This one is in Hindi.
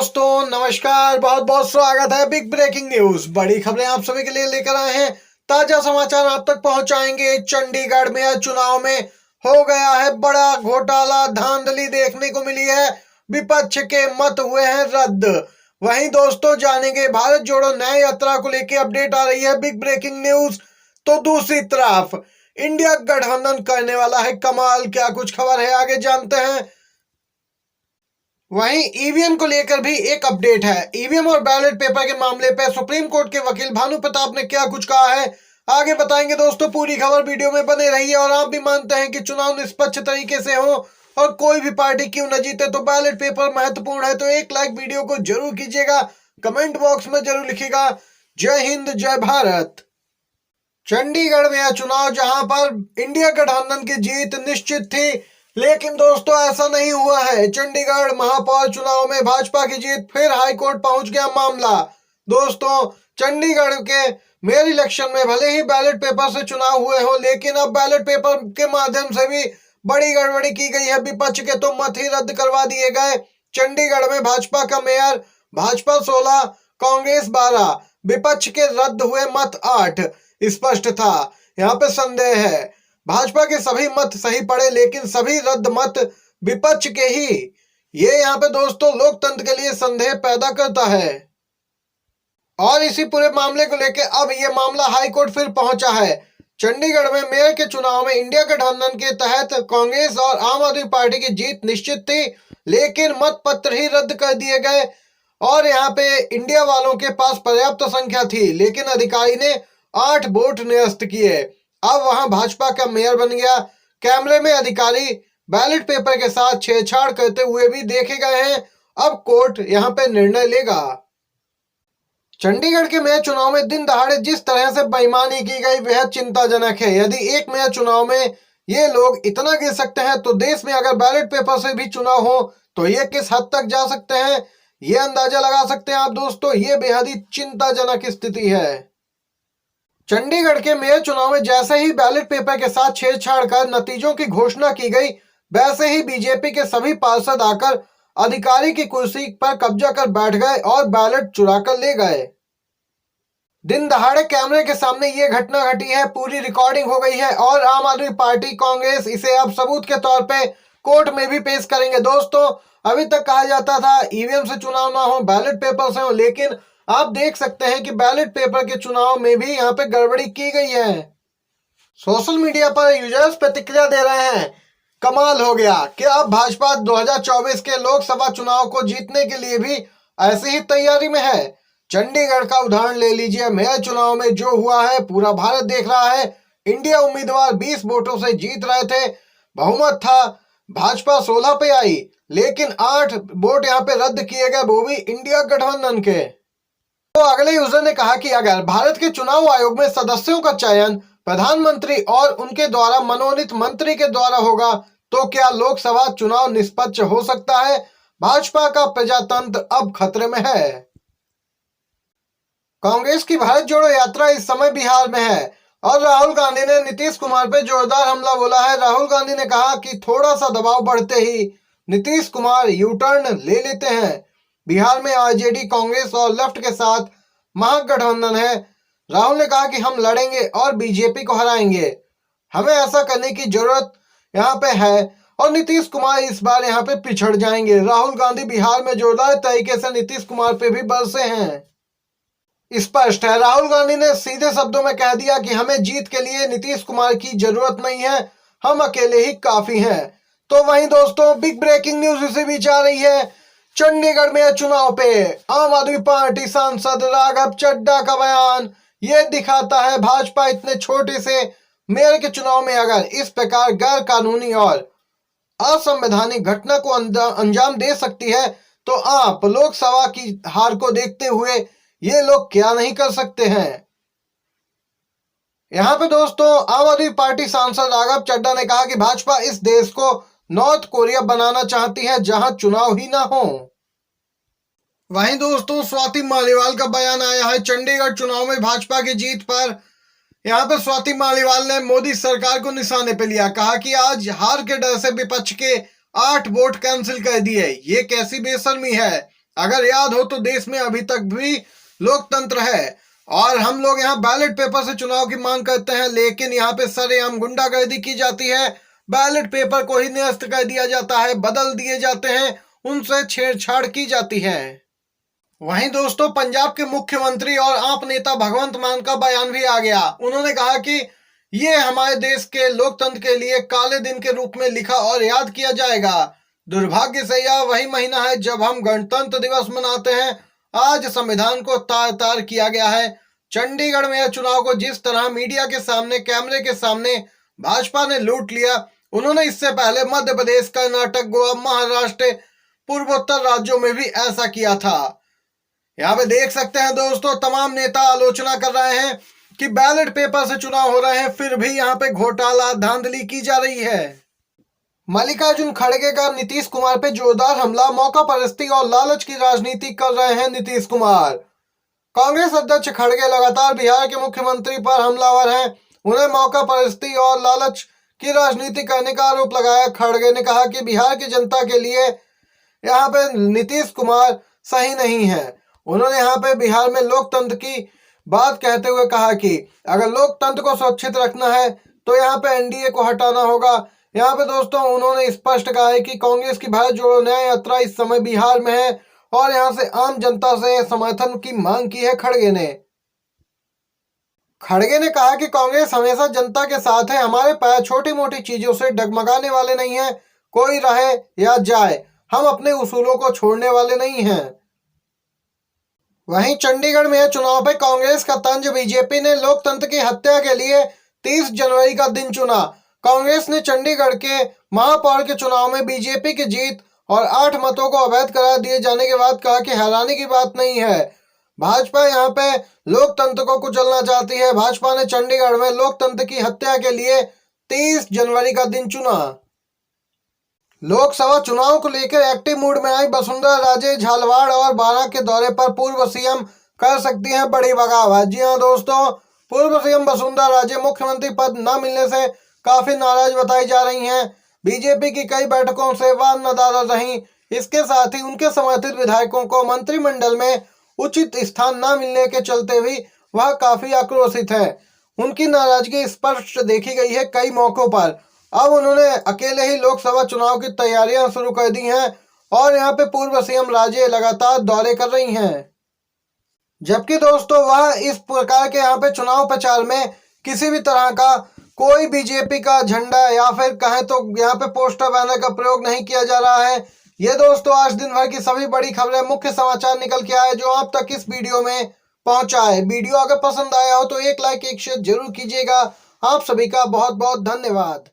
दोस्तों नमस्कार, बहुत बहुत स्वागत है बिग ब्रेकिंग न्यूज। बड़ी खबरें आप सभी के लिए लेकर आए हैं। ताजा समाचार आप तक पहुंचाएंगे। चंडीगढ़ में चुनाव में हो गया है बड़ा घोटाला, धांधली देखने को मिली है। विपक्ष के मत हुए हैं रद्द। वहीं दोस्तों जानेंगे भारत जोड़ो न्याय यात्रा को लेकर अपडेट आ रही है बिग ब्रेकिंग न्यूज। तो दूसरी तरफ इंडिया गठबंधन करने वाला है कमाल, क्या कुछ खबर है आगे जानते हैं। वहीं ईवीएम को लेकर भी एक अपडेट है। ईवीएम और बैलेट पेपर के मामले पर सुप्रीम कोर्ट के वकील भानु प्रताप ने क्या कुछ कहा है आगे बताएंगे दोस्तों। पूरी खबर वीडियो में बने रहिए। और आप भी मानते हैं कि चुनाव निष्पक्ष तरीके से हो और कोई भी पार्टी क्यों न जीते तो बैलेट पेपर महत्वपूर्ण है, तो एक लाइक वीडियो को जरूर कीजिएगा। कमेंट बॉक्स में जरूर लिखिएगा जय हिंद जय भारत। चंडीगढ़ में यह चुनाव जहां पर इंडिया गठबंधन की जीत निश्चित थी, लेकिन दोस्तों ऐसा नहीं हुआ है। चंडीगढ़ महापौर चुनाव में भाजपा की जीत, फिर हाईकोर्ट पहुंच गया मामला। दोस्तों चंडीगढ़ के मेयर इलेक्शन में भले ही बैलेट पेपर से चुनाव हुए हो, लेकिन अब बैलेट पेपर के माध्यम से भी बड़ी गड़बड़ी की गई है। विपक्ष के तो मत ही रद्द करवा दिए गए। चंडीगढ़ में भाजपा का मेयर, भाजपा 16, कांग्रेस 12, विपक्ष के रद्द हुए मत 8। स्पष्ट था, यहाँ पे संदेह है। भाजपा के सभी मत सही पड़े, लेकिन सभी रद्द मत विपक्ष के ही। ये यहाँ पे दोस्तों लोकतंत्र के लिए संदेह पैदा करता है। और इसी पूरे मामले को लेकर अब ये मामला हाईकोर्ट फिर पहुंचा है। चंडीगढ़ में मेयर के चुनाव में इंडिया गठबंधन के तहत कांग्रेस और आम आदमी पार्टी की जीत निश्चित थी, लेकिन मत पत्र ही रद्द कर दिए गए। और यहाँ पे इंडिया वालों के पास पर्याप्त संख्या थी, लेकिन अधिकारी ने 8 वोट निरस्त किए। अब वहां भाजपा का मेयर बन गया। कैमरे में अधिकारी बैलेट पेपर के साथ छेड़छाड़ करते हुए भी देखे गए हैं। अब कोर्ट यहां पे निर्णय लेगा। चंडीगढ़ के मेयर चुनाव में दिन दहाड़े जिस तरह से बेईमानी की गई बेहद चिंताजनक है। यदि एक मेयर चुनाव में ये लोग इतना गिर सकते हैं, तो देश में अगर बैलेट पेपर से भी चुनाव हो तो ये किस हद तक जा सकते हैं, ये अंदाजा लगा सकते हैं आप दोस्तों। ये बेहद ही चिंताजनक स्थिति है। चंडीगढ़ के मेयर चुनाव में जैसे ही बैलेट पेपर के साथ छेड़छाड़ कर नतीजों की घोषणा की गई, वैसे ही बीजेपी के सभी पार्षद आकर अधिकारी की कुर्सी पर कब्जा कर बैठ गए और बैलेट चुरा कर ले गए। दिन दहाड़े कैमरे के सामने ये घटना घटी है, पूरी रिकॉर्डिंग हो गई है और आम आदमी पार्टी कांग्रेस इसे अब सबूत के तौर पे कोर्ट में भी पेश करेंगे। दोस्तों अभी तक कहा जाता था ईवीएम से चुनाव ना हो, बैलेट पेपर से हो, लेकिन आप देख सकते हैं कि बैलेट पेपर के चुनाव में भी यहाँ पे गड़बड़ी की गई है। सोशल मीडिया पर यूजर्स प्रतिक्रिया दे रहे हैं, कमाल हो गया। क्या अब भाजपा 2024 के लोकसभा चुनाव को जीतने के लिए भी ऐसी ही तैयारी में है? चंडीगढ़ का उदाहरण ले लीजिए। मेयर चुनाव में जो हुआ है पूरा भारत देख रहा है। इंडिया उम्मीदवार 20 वोटों से जीत रहे थे, बहुमत था, भाजपा 16 पे आई, लेकिन 8 वोट यहाँ पे रद्द किए गए, वो भी इंडिया गठबंधन के। तो अगले यूजर ने कहा कि अगर भारत के चुनाव आयोग में सदस्यों का चयन प्रधानमंत्री और उनके द्वारा मनोनीत मंत्री के द्वारा होगा, तो क्या लोकसभा चुनाव निष्पक्ष हो सकता है? भाजपा का प्रजातंत्र अब खतरे में है। कांग्रेस की भारत जोड़ो यात्रा इस समय बिहार में है और राहुल गांधी ने नीतीश कुमार पर जोरदार हमला बोला है। राहुल गांधी ने कहा कि थोड़ा सा दबाव बढ़ते ही नीतीश कुमार यू टर्न ले लेते हैं। बिहार में आरजेडी, कांग्रेस और लेफ्ट के साथ महागठबंधन है। राहुल ने कहा कि हम लड़ेंगे और बीजेपी को हराएंगे, हमें ऐसा करने की जरूरत यहाँ पे है और नीतीश कुमार इस बार यहाँ पे पिछड़ जाएंगे। राहुल गांधी बिहार में जोरदार तरीके से नीतीश कुमार पे भी बरसे हैं। स्पष्ट है, राहुल गांधी ने सीधे शब्दों में कह दिया कि हमें जीत के लिए नीतीश कुमार की जरूरत नहीं है, हम अकेले ही काफी हैं। तो वहीं दोस्तों बिग ब्रेकिंग न्यूज इसे भी जा रही है। चंडीगढ़ में चुनाव पे आम आदमी पार्टी सांसद राघव चड्ढा का बयान ये दिखाता है भाजपा इतने छोटे से मेयर के चुनाव में अगर इस प्रकार गैर कानूनी और असंवैधानिक घटना को अंजाम दे सकती है, तो आप लोकसभा की हार को देखते हुए ये लोग क्या नहीं कर सकते हैं। यहाँ पे दोस्तों आम आदमी पार्टी सांसद राघव चड्ढा ने कहा कि भाजपा इस देश को नॉर्थ कोरिया बनाना चाहती है जहां चुनाव ही ना हो। वहीं दोस्तों स्वाति मालीवाल का बयान आया है चंडीगढ़ चुनाव में भाजपा की जीत पर। यहाँ पर स्वाति मालीवाल ने मोदी सरकार को निशाने पे लिया, कहा कि आज हार के डर से विपक्ष के 8 वोट कैंसिल कर दिए, ये कैसी बेशर्मी है। अगर याद हो तो देश में अभी तक भी लोकतंत्र है और हम लोग यहाँ बैलेट पेपर से चुनाव की मांग करते हैं, लेकिन यहाँ पे सरेआम गुंडागर्दी की जाती है। बैलेट पेपर को ही निरस्त कर दिया जाता है, बदल दिए जाते हैं, उनसे छेड़छाड़ की जाती है। वहीं दोस्तों पंजाब के मुख्यमंत्री और आप नेता भगवंत मान का बयान भी आ गया। उन्होंने कहा कि ये हमारे देश के लोकतंत्र के लिए काले दिन के रूप में लिखा और याद किया जाएगा। दुर्भाग्य से यह वही महीना है जब हम गणतंत्र दिवस मनाते हैं। आज संविधान को तार तार किया गया है। चंडीगढ़ में चुनाव को जिस तरह मीडिया के सामने, कैमरे के सामने भाजपा ने लूट लिया, उन्होंने इससे पहले मध्य प्रदेश, कर्नाटक, गोवा, महाराष्ट्र, पूर्वोत्तर राज्यों में भी ऐसा किया था। यहाँ पे देख सकते हैं दोस्तों, तमाम नेता आलोचना कर रहे हैं कि बैलेट पेपर से चुनाव हो रहे हैं, फिर भी यहाँ पे घोटाला, धांधली की जा रही है। मल्लिकार्जुन खड़गे का नीतीश कुमार पे जोरदार हमला, मौका परस्ती और लालच की राजनीति कर रहे हैं नीतीश कुमार। कांग्रेस अध्यक्ष खड़गे लगातार बिहार के मुख्यमंत्री पर हमलावर हैं। उन्हें मौका परस्ती और लालच की राजनीति करने का आरोप लगाया। खड़गे ने कहा कि बिहार की जनता के लिए यहाँ पे नीतीश कुमार सही नहीं है। उन्होंने यहाँ पे बिहार में लोकतंत्र की बात कहते हुए कहा कि अगर लोकतंत्र को सुरक्षित रखना है तो यहाँ पे एनडीए को हटाना होगा। यहाँ पे दोस्तों उन्होंने स्पष्ट कहा है कि कांग्रेस की भारत जोड़ो न्याय यात्रा इस समय बिहार में है और यहाँ से आम जनता से समर्थन की मांग की है खड़गे ने कहा कि कांग्रेस हमेशा जनता के साथ है। हमारे पैर छोटी मोटी चीजों से डगमगाने वाले नहीं हैं। कोई रहे या जाए, हम अपने उसूलों को छोड़ने वाले नहीं हैं। वहीं चंडीगढ़ में चुनाव पे कांग्रेस का तंज, बीजेपी ने लोकतंत्र की हत्या के लिए 30 जनवरी का दिन चुना। कांग्रेस ने चंडीगढ़ के महापौर के चुनाव में बीजेपी की जीत और 8 मतों को अवैध करार दिए जाने के बाद कहा कि हैरानी की बात नहीं है, भाजपा यहाँ पे लोकतंत्र को कुचलना चाहती है। भाजपा ने चंडीगढ़ में लोकतंत्र की हत्या के लिए 30 जनवरी का दिन चुना। लोकसभा चुनाव को लेकर एक्टिव मूड में आई वसुंधरा राजे झालवाड़ और बारां के दौरे पर पूर्व सीएम कर सकती हैं बड़ी बगावत। जी हां दोस्तों, पूर्व सीएम वसुंधरा राजे मुख्यमंत्री पद न मिलने से काफी नाराज बताई जा रही हैं। बीजेपी की कई बैठकों से वह नाराज रहीं। इसके साथ ही उनके समर्थित विधायकों को मंत्रिमंडल में उचित स्थान न मिलने के चलते भी वह काफी आक्रोशित है। उनकी नाराजगी स्पष्ट देखी गई है कई मौकों पर। अब उन्होंने अकेले ही लोकसभा चुनाव की तैयारियां शुरू कर दी हैं और यहाँ पे पूर्व सीएम राजे लगातार दौरे कर रही हैं। जबकि दोस्तों वह इस प्रकार के यहाँ पे चुनाव प्रचार में किसी भी तरह का कोई बीजेपी का झंडा या फिर कहें तो यहाँ पे पोस्टर बैनर का प्रयोग नहीं किया जा रहा है। ये दोस्तों आज दिन भर की सभी बड़ी खबरें, मुख्य समाचार निकल के आए जो आप तक इस वीडियो में पहुंचा है। वीडियो अगर पसंद आया हो तो एक लाइक, एक शेयर जरूर कीजिएगा। आप सभी का बहुत बहुत धन्यवाद।